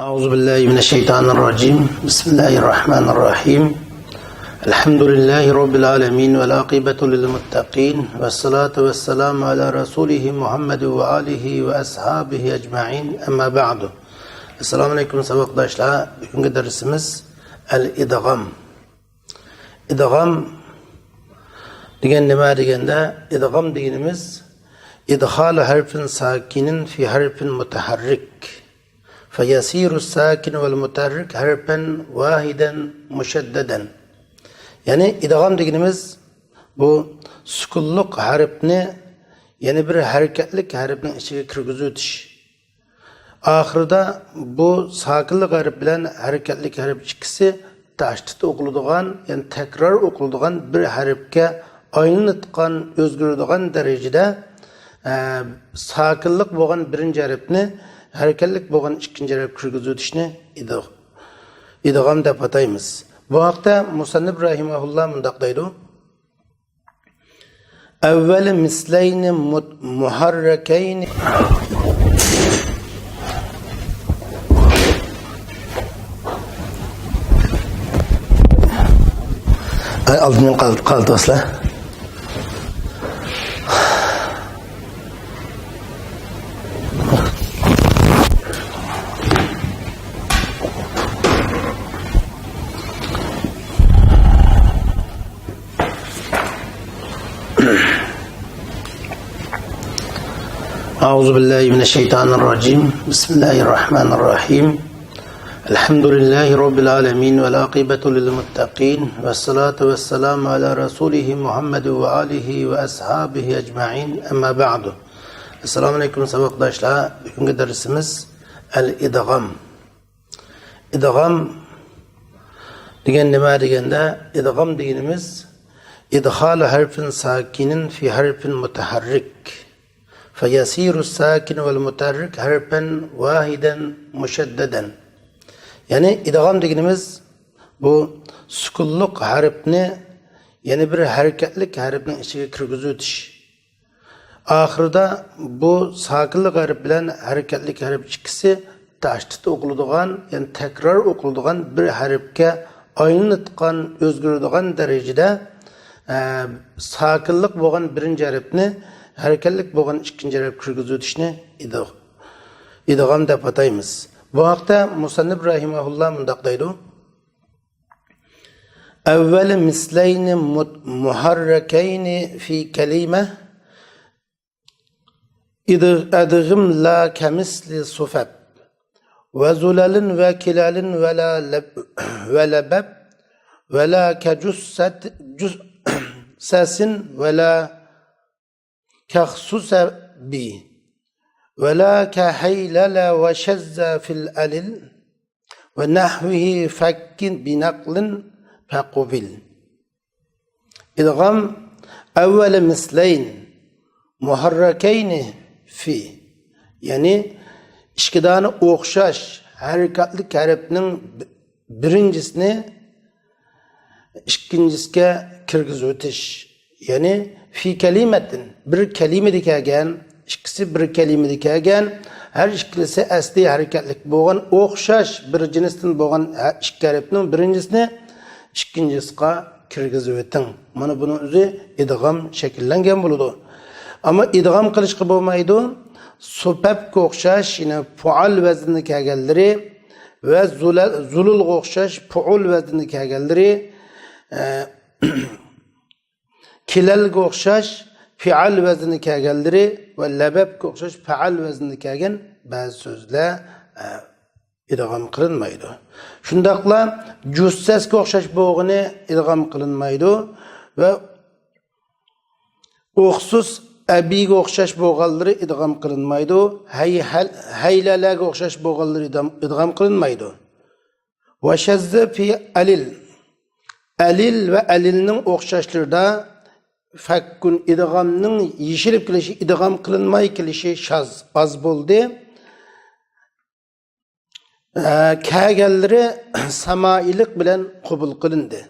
Euzubillahimineşşeytanirracim. Bismillahirrahmanirrahim. Elhamdülillahi Rabbil alemin ve l'akibetu lil muttaqin ve salatu ve selamu ala Resulihi Muhammed ve alihi ve ashabihi ecma'in. Amma ba'du. Esselamu aleyküm sabıkdaşlar. Bugünkü dersimiz el-idgam. İdgam degen nima degende? İdgam degenimiz idhal harfin sakinin fi harfin mutaharrik. فَيَسِيرُ السَّاكِنُ وَالْمُتَحَرِّكُ حَرْفًا وَاحِدًا مُشَدَّدًا. Yani idgam degenimiz bu sukunluk harfini yeni bir hareketlik harfinin içine kirgizitiş. Ahırda bu sakinlik harf bilen hareketlik harf ikisi taştı okulduğun, yani tekrar okulduğun bir harfke aynıtkan, özgürlüğün derecede sakinlik boğan birinci harfini hareketlik boğan ikinci harf kirgizitişini idgam dep ataymiz. Bu haqda Musannif rahimahullah mundaq deydi. Evvel misleyni muharrekeyni Aldın kaldı asla. Euzubillahimineşşeytanirracim. Bismillahirrahmanirrahim. Elhamdülillahi Rabbil alemin ve l'akibetu lil muttaqin ve salatu ve selamu ala Resulihi Muhammed ve alihi ve ashabihi ecma'in. Amma ba'du. Esselamu aleyküm sabıkdaşlar. Bugünkü dersimiz el-idgam. İdgam degen nima degende? İdgam degenimiz idhal harfin sakinin fi harfin mutaharrik. فَيَسِيرُ السَّاكِنُ وَالْمُتَحَرِّكُ حَرْفًا وَاحِدًا مُشَدَّدًا. Yani idgam degenimiz bu sukunluk harfini yeni bir hareketlik harfinin içine kirgizitiş. Ahırda bu sakinlik harf bilen hareketlik harf ikisi taştı okulduğun, yani tekrar okulduğun bir harfke aynıtkan, özgürlüğün derecede sakinlik boğan birinci harfini hareketlik boğan ikinci harf kirgizitişini idgam dep ataymiz. Bu haqda Musannif rahimahullah mundaq deydi. Evvel misleyni muharrekeyni fi kelime idgim la kemisli sufab ve zulalin ve kilalin ve lebeb ve la kecussesin ve la كخصوص بي ولا كحيلل وشذ في الألل ونحوه فك بنقل فقبل. إدغام أول مثلين محركين في yani işkidanı okşaş hareketli harfinin birincisini ikincisiga kirgizitish. Yani fi kelimetin bir kelime dikegen, ikisi bir kelime dikegen, her ikisi asli hareketlik boğan, okşaş bir cinsten boğan iki harfinin birincisini ikincisiga kirgizivetin. Mana bunun özü idgam şekillengen buludu. Ama idgam kılışkı bo'lmaydi. Supab okşaş yine fual vezni kegelleri ve zulul okşaş fuul vezni kegelleri kilal okşaş fial vezni kegelleri ve lebeb okşaş faal vezni kegen bazı sözler idgam kılınmaydı. Şundakla cüsses okşaş boğunu idgam kılınmaydı ve oksus abi okşaş boğalları idgam kılınmaydı. Heylele okşaş boğalları idgam kılınmaydı. Ve şezze fi alil. Alil ve alilnin okşaşlarda fakkun idgamning yeshilib kelishi, idgam qilinmay kelishi şaz az bo'ldi. Kelganlari samoilik bilan qabul qilindi.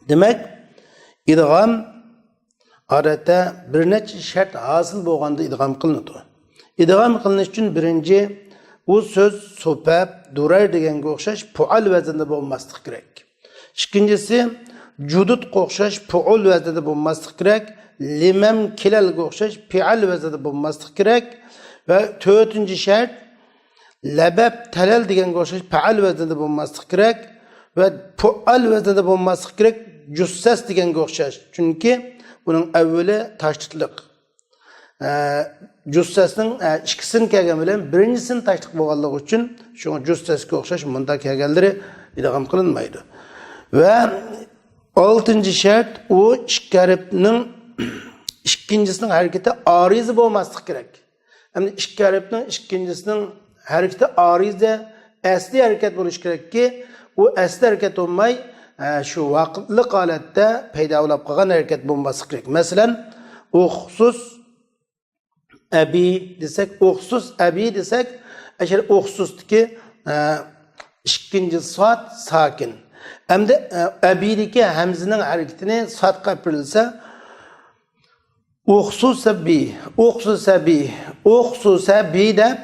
Demak, idgam odatda bir necha shart hosil bo'lganda idgam qilinadi. İdgam qilinish uchun birinchi u söz so'pab, durar deganga o'xshash pual vaznida bo'lmaslik kerak. Ikkinchisi jududga o'xshash puul vaznida bo'lmaslik kerak. Limam kilalga o'xshash fi'al vaznida bo'lmaslik kerak. Va to'rtinchi shart labab talal deganga o'xshash faal vaznida bo'lmaslik kerak va pual vaznida bo'lmaslik kerak. Jussas deganga o'xshash. Chunki buning avvali tashdidliq. Jussasning ikkisini kelgan bilan birinchisini tashdid bo'lganligi uchun shunga jussasga o'xshash bunda kelganlari idg'om qilinmaydi. Va oltinchi shart u ikki harfning ikkinchisining harakati arizi bo'lmaslik kerak. Hamda ikki harfning ikkinchisining harakati arizi asli harakat bo'lishi kerakki, u asli harakat bo'lmay shu vaqtli holatda paydo bo'lib qolgan harakat bo'lmaslik kerak. Masalan, o'xsus abi desak, o'xsus abi desak, ashar o'xsusdiki ikkinchi soat sakin. Hamda abidagi hamzining harakatini soatga berilsa, o'xsusabi deb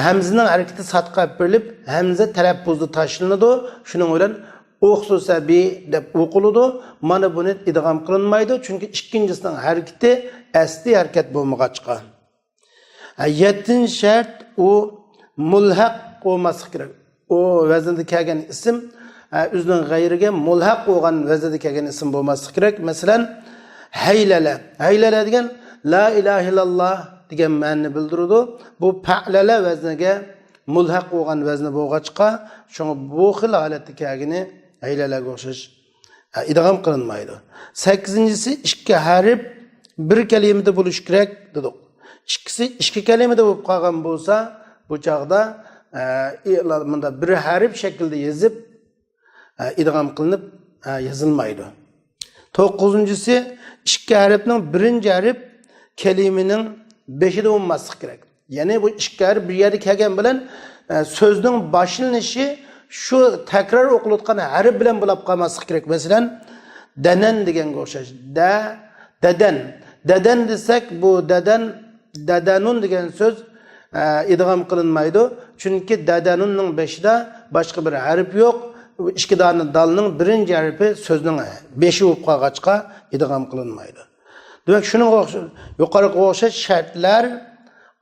hamzining harakati soatga berilib, hamza talaffuzda tashlanadi. Shuning bilan o'xsusabi deb o'qiladi. Mana buni idg'om qilinmaydi, chunki ikkinchisining harakati asli harakat bo'lmag'achqa. 7-chi shart u mulhaq bo'lmaslik kerak. O vaznda kelgan ism o'zining g'ayriga mulhaq bo'lgan vaznda kelgan ism bo'lmaslik kerak. Masalan, haylala. Haylala degan la ilaha illalloh degan ma'noni bildiradi. Bu fa'lala vazniga mulhaq bo'lgan vazni bo'lg'achqa, shunga bu xil holatda kelgani haylalaga o'xshash idg'om qilinmaydi. 8-inchisi ikki harf bir kalimada bo'lish kerak dedik. Ikkisi ikki kalimada bo'lib qolgan bo'lsa, bu chaqda bunda bir harf shaklda yozib idg'om qilinib yozilmaydi. 9-inchisi ikki harfning birinchi harf kalimaning beshida bo'lmaslik kerak. Ya'ni bu ikki harf bir yerda kelgan bilan so'zning boshlanishi shu takror o'qilayotgan harf bilan bo'lib qolmaslik kerak. Masalan, danan deganga o'xshash. Dadan. Dadan desak, bu dadanun degan so'z idg'om qilinmaydi. Chunki dadanunning beshida boshqa bir harf yo'q. Ikki dona dalning birinchi harfi so'zning beshi bo'lib qolg'achqa idg'om qilinmaydi. Demak, shuning yuqoriga o'xshash shartlar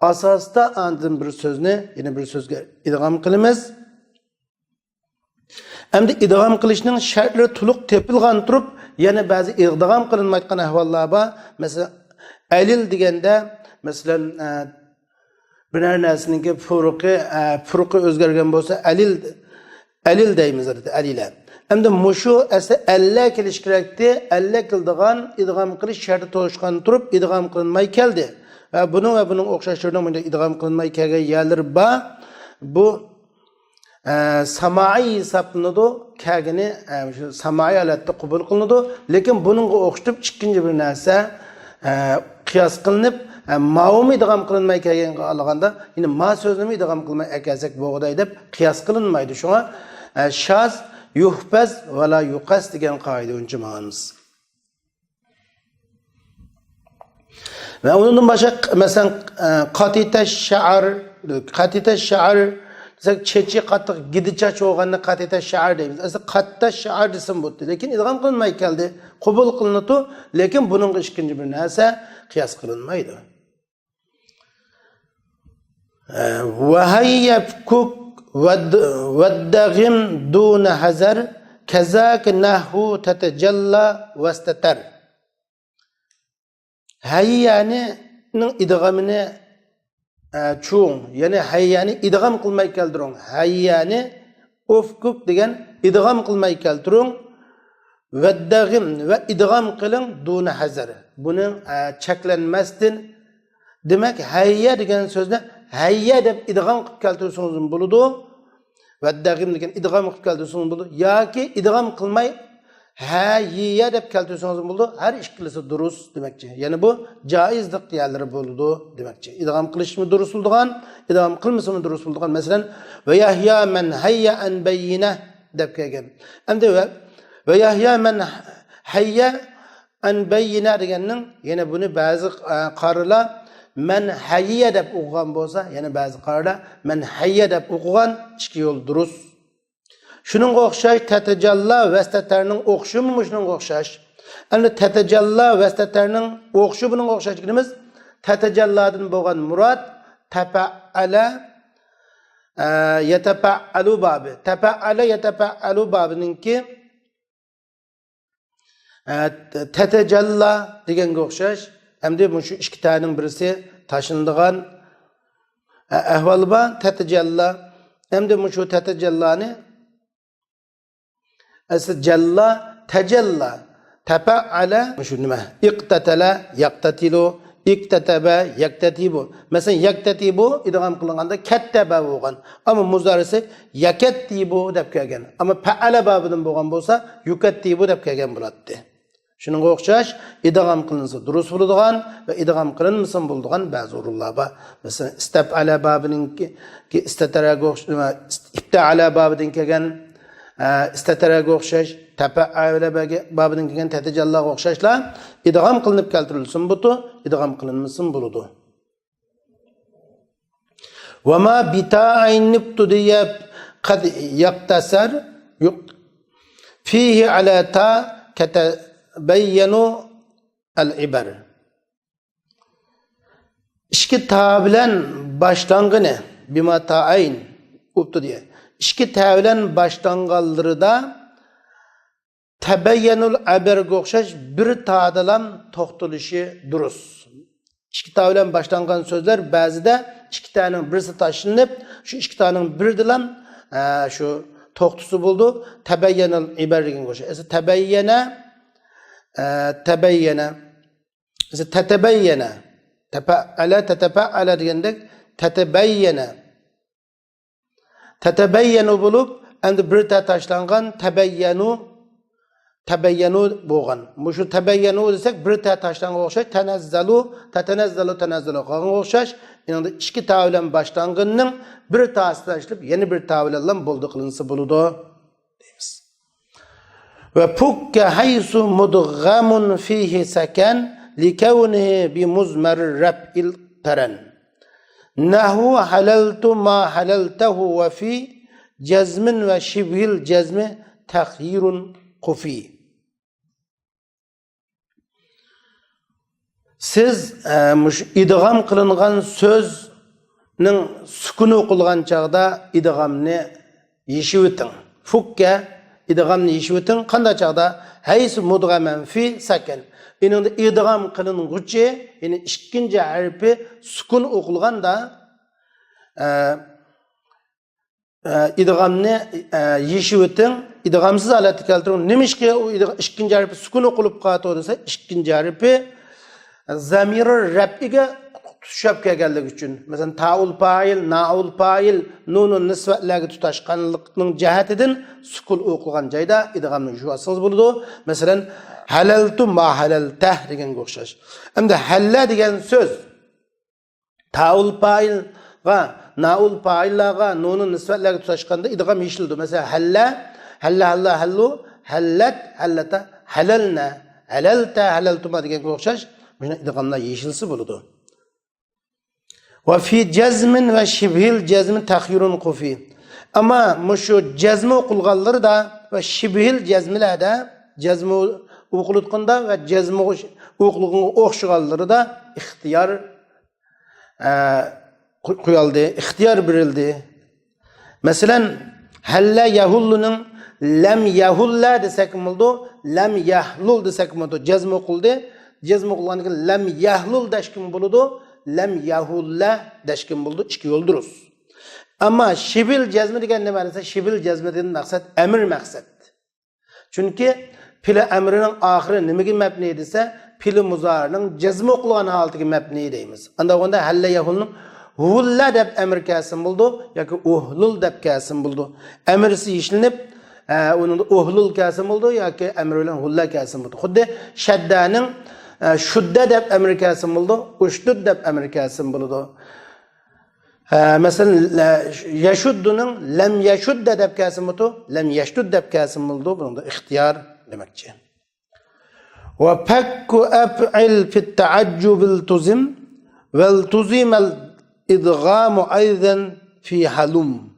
asosida andin bir so'zni yana bir so'zga idg'om qilamiz. Endi idg'om qilishning shartlari to'liq tepilgan turib, yana ba'zi idg'om qilinmayotgan ahvollar bor. Masalan, alil deganda, masalan, bir narsaning furuqi o'zgargan bo'lsa, alil deymiz dedi, alila. Endi mushu esa alla kelish kerakdi. Alla qildigan idg'om qilish sharti to'shgan turib, idg'om qilinmay keldi. Va buning o'xshashlaridan bunda idg'om qilinmay kelgan yerlar bor. Bu samai hisoblanadi, kelgani shu samai holatda qabul qilinadi, lekin buningga o'xshatib ikkinchi bir narsa qiyos qilinib, ma'um idg'om qilinmay kelganga olganda, yine ma so'zini idg'om qilmay akasak bo'g'day deb qiyos qilinmaydi. Shunga shaz yuhfaz va la yuqas degan qoida uncha ma'nimiz. Va undan boshqa masalan qatita sha'r desak, chechi qattiq gidichach bo'lganni qatita sha'r deymiz. Aslida qatta sha'r desam bo'ldi, lekin idg'om qilinmay keldi. Qabul qilinadi, lekin buning ikkinchi bir narsa qiyos qilinmaydi. Va hayyafkuk waddagim duna hazar kazak nahu tatajalla wastatar. Hayyanining idg'amini cho'ng, ya'ni hayyani idg'am qilmay keltiring. Hayyani ufkuk degan idg'am qilmay keltiring. Vaddagim va idg'am qiling duna hazar. Buni cheklanmasdan, demak hayya degan so'zni hayya deb idg'am qilib keltirsangiz bo'ladi. Vaddagim degan idg'am qilib keltirsangiz bo'ladi yoki idg'am qilmay hayya deb keltirsangiz bo'ladi. Har ikkisi durust demakchi. Ya'ni bu joizlik yerlari bo'ladi demakchi. Idg'am qilishmi durust bo'lgan, idg'am qilmasmi durust bo'lgan. Masalan, va yahya man hayya an bayyina deb kelgan. Endi va yahya man hayya an bayyina deganning yana buni ba'zi qarilar men hayya deb o'qigan bo'lsa, yana ba'zi qarada men hayya deb o'qigan ikki yo'l durust. Shuningga o'xshash tatajalla vastatarning o'qishimi shuningga o'xshash. Endi tatajalla vastatarning o'qishi buning o'xshashligimiz tatajalladan bo'lgan murod tafa'ala yatafa'alu babi. Tafa'ala yatafa'alu babininki tatajalla deganga o'xshash. Hamda bu shu ikki taning birisi tashindigan ahvol bor tatajalla. Hamda bu shu tatajallani asl jalla tajalla tafa'ala shu nima iqtatala yaqtatilu iktataba yaktatibu. Mesela yaktatibu idgam qilinganda kattaba bo'lgan. Ammo muzarisi yakattibu deb kelgan. Ammo fa'ala babidan bo'lgan bo'lsa yukattibu deb kelgan bo'ladi. Shuningga o'xshash idgam qilinsa durust bo'ladigan va idgam qilinmasin bo'ladigan ba'zi o'rinlar bor. Mesela istaf'ala babininki istataraga o'xshash ifta'ala babidan kelgan istataraga o'xshash tafa'ala babidan kelgan tatajallaga o'xshashlar idgam qilinib keltirilsin butu idgam qilinmasin bo'ladi. Va ma bita'in ibtidiyab qad yaqtasar fihi ala ta katabayyanu al-ibar. İşki ta bilan başlangını bima ta'ayn ibtidiya. İşki ta bilan başlanganlarida tabayyanul aberga o'xshash bir ta'dalam to'xtalishi durust. İki ta bilan boshlangan so'zlar ba'zida ikki taning birisi tashinib, shu ikki taning biridan shu to'xtusi bo'ldi. Tabayyanul ibar degan o'xshash. Tabayyana tatabayyana tafa'ala tatafa'ala degandek tatabayyanu bo'lib, endi bir ta tashlangan tabayyanu bo'lgan. Shu tabayyanu desak bir ta tashlanga o'xshash tatanazzalu qolgan o'xshash. Endi ikki ta bilan boshlanganning bir ta'si tashlab yana bir ta bilan bo'ldi qilinsa bo'ladi deymiz. Va fukka haysu mudghamun fihi sakan likawnihi bi muzmar rab'il taran. Nahu halaltu ma halaltahu wa fi jazmin ve shibhil jazmi takhirun qufi. Siz idgam qilingan so'zning sukuni o'qilgan chaqda idgamni yeshib o'ting. Fukka idgamni yeshib o'ting. Qanday chaqda? Hays mudghaman fi sakan. Endi idgam qilinguchi, ya'ni ikkinchi harfi sukun o'qilganda idgamni yeshib o'ting. İdgamsız holatga keltiring. Nimishki u ikkinchi harfi sukun o'qilib qoldi desa, ikkinchi harfi zamiri rab'iga tushab kelganligi uchun. Masalan, ta'ul fa'il, na'ul fa'il, nunun nisbatlarga tutashganlikning jihatidan sukun o'qilgan joyda idgamni yushvatsangiz bo'ladi. Masalan, halaltu ma halaltah deganga o'xshash. Endi halla degan so'z ta'ul fa'il va na'ul fa'illarga nunun nisbatlarga tutashganda idgam yeshildi. Masalan, hallu, hallat, hallata, halalna, halalta, halaltuma deganga o'xshash. Buni idgamlar yeshilsa bo'ladi. Va fi jazmin va shibhil jazmi takhirun qufi. Ammo mushu jazmi o'qilganlarda va shibhil jazmlarda jazmi o'qilayotganda va jazmi o'qilganga o'xshaganlarida ixtiyor qo'yildi, ixtiyor berildi. Masalan, halla yahulluning lam yahulla desak bo'ldi, lam yahlul desak bo'ldi. Jazm o'qildi. Jazm o'qilganiga lam yahlul dashkim bo'ladi, lam yahulla dashkim bo'ldi. Ikki yo'l durust. Ammo shibil jazmi degan nima desa, shibil jazmidan maqsad amr maqsad. Chunki fil amrining oxiri nimaga mabni desa, fil muzarining jazm o'qilgan holatiga mabni deymiz. Unda halla yahullning hulla deb amr kasim bo'ldi yoki uhlul deb kasim bo'ldi. Amrsi ishlanib onun uhlul kasim bo'ldi yoki amr bilan hulla kasim bo'ldi. Xuddi shaddaning shudda deb amr kasim bo'ldi, ushdud deb amr kasim bo'ldi. Masalan, yashudduning lam yashudda deb kasim bo'ldi, lam yashdud deb kasim bo'ldi. Bunda ixtiyor demakchi. Wa fakku af'il fi ta'ajjubil tuzim vel tuzimel idgamu aydan fi halum.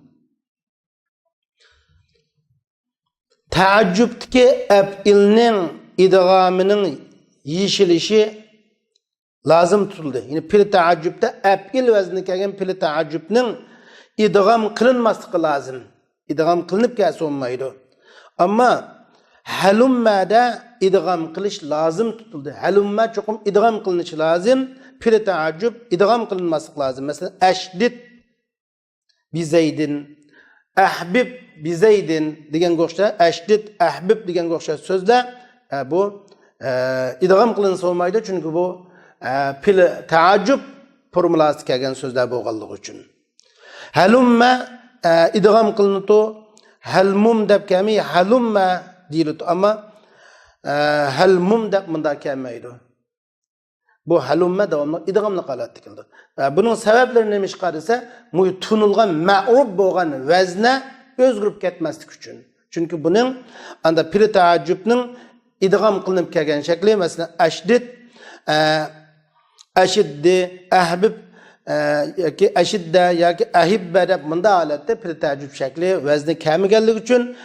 Taaccüpteki ef'ilnin idgamının yişilişi lazım tutuldu. Yani pil taaccüpte ef'il vezni kelgen pil taaccüpnin idgam kılınması lazım. İdgam kılınıp gelse olmaydı. Ama halummada idgam kılış lazım tutuldu. Halumma çokum idgam kılınışı lazım. Pil taaccüp idgam kılınması lazım. Mesela eşdid bi zeydin, ahbib bi zeydin degan go'şta, eşdid, ahbib degan go'şta sözler bu idgam kılınsa olmaydı. Çünkü bu pil taaccüp formulası kelgen sözler bo'lganligi uchun. Halumma idgam kılınıtı, halmum deb kelmey, halumma deyildi ama halmum deb munda kelmaydi. Bu halumma davamlı idgamlı qalat dikildi. Bunun sebepleri neymiş qarasa, bu tunulgan ma'rub bo'lgan vazna o'zgarib ketmaslik uchun. Çünkü bunun anda pil taaccüpning idgam qilinib kelgan shakli, masalan ashdid, ashiddi, ahbib yoki ashidda yoki ahibba deb bunda holatda pil taaccüp shakli vazni kamiganligi uchun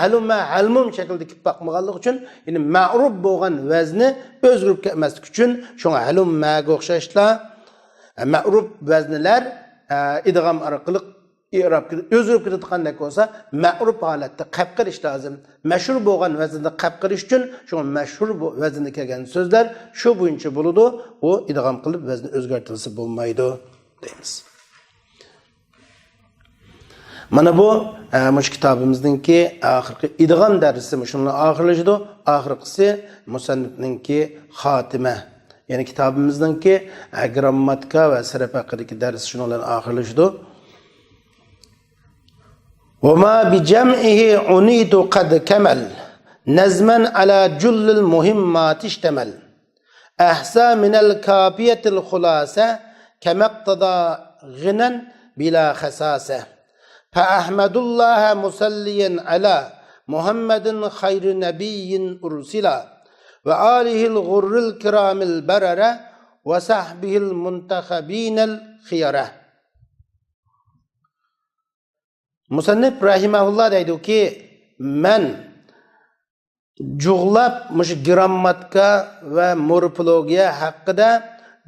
halumma halmum shaklida kelib boqmaganligi uchun, ya'ni ma'rub bo'lgan vazni o'zgarib ketmaslik uchun shunga halummaga o'xshashlar ma'rub vaznlar idgam orqali i'rob o'zgarib ketadigandak bo'lsa, ma'rub holatda qalb qilish lozim. Mashhur bo'lgan vaznda qalb qilish uchun shunga mashhur vaznda kelgan so'zlar shu bo'yicha bo'ladi. U idgam qilib vazni o'zgartirsa bo'lmaydi deymiz. Mana bu mush kitobimizningki oxirgi idgam darsi shundan oxirlashdi. Oxirgisi musannifningki xotima. Ya'ni kitobimizningki grammatika va sarf haqidagi dars shundan oxirlashdi. وما بجمعه عنيت قد كمل نزما على جل المهمات اشتمل أحسى من الكافية الخلاصة كما اقتضى غنى بلا خساسة فأحمد الله مسليا على محمد خير نبي أرسلا وآله الغر الكرام البررة وصحبه المنتخبين الخيرة. Musannif rahimahullah deydi ki, men jug'lab mush grammatika va morfologiya haqida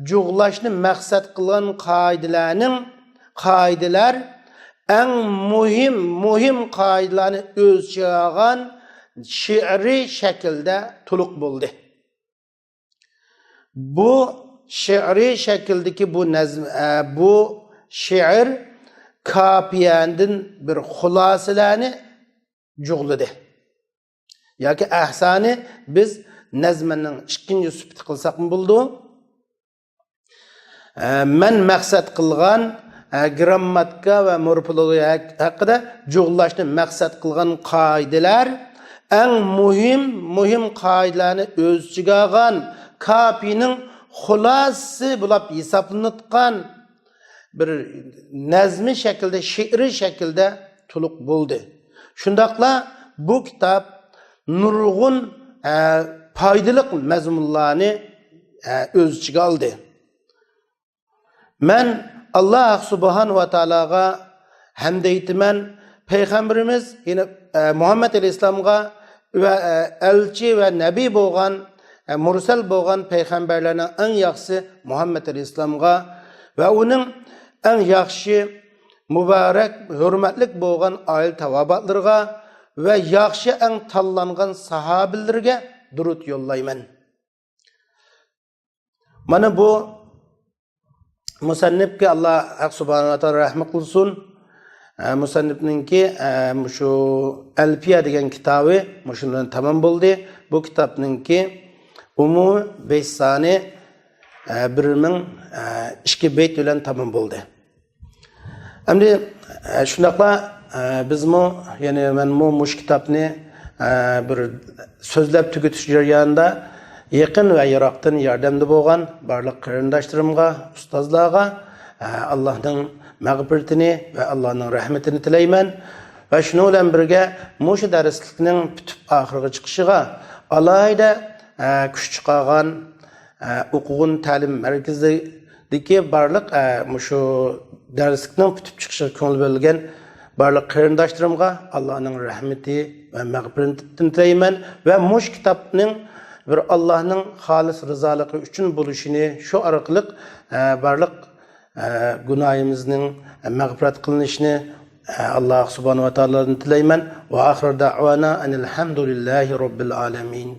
jug'lashni maqsad qilgan qoidalar eng muhim qoidalarni o'z ichiga olgan she'riy shaklda to'liq bo'ldi. Bu she'riy shakldagi bu she'r kapiyandan bir xulosalarni jug'ladi. Yoki ahsani biz nazmanning ikkinchi sifati qilsak bo'ldi. Men maqsad qilgan grammatika va morfologiya haqida jug'lashni maqsad qilgan qoidalar eng muhim qoidalarni o'z ichiga olgan kapining xulosasi bo'lib hisoblanayotgan bir nazmi şekilde, şiiri şekilde to'liq bo'ldi. Shundaqla bu kitap nurg'un foydali mazmunlarni o'z ichiga oldi. Men Alloh subhanahu va taologa hamd aytaman. Payg'ambarimiz yine Muhammad alayhisolamga va elchi va nabiy bo'lgan, mursal bo'lgan payg'ambarlarning eng yaxshisi Muhammad alayhisolamga va uning eng yaxshi, muborak, hurmatli bo'lgan oil tavobatlarga va yaxshi eng tanlangan sahobalarga durud yo'llayman. Mana bu musannifga Alloh subhanahu va taolo rahmat qilsin. Musannifningki shu Alfiya degan kitobi shundan tamom bo'ldi. Bu kitobningki umumiy 5 soni 1002 beyt bilan tamom bo'ldi. Endi shunaqla bizmi, ya'ni men mush kitobni bir so'zlab tugutish jarayonida yaqin va yiroqdan yordamda bo'lgan barliq qarindoshlarimga, ustozlarga Allohning mag'firatini va Allohning rahmatini tilayman. Va shuni bilan birga mush darslikning bitib oxiriga chiqishiga alohida kuch chiqargan o'quv ta'lim markazi Deki barlıq şu dərslikning bitib chiqishi ko'ngil berilgan barlıq qarindoshlarımga Allohning rahmati va mag'firatini tilayman va mush kitobning bir Allohning xolis rizoligi uchun bo'lishini shu orqali barlıq gunohimizning mag'firat qilinishini Allah subhanahu wa ta'aladan tilayman va oxir da'vana anil hamdulillahi robbil alamin.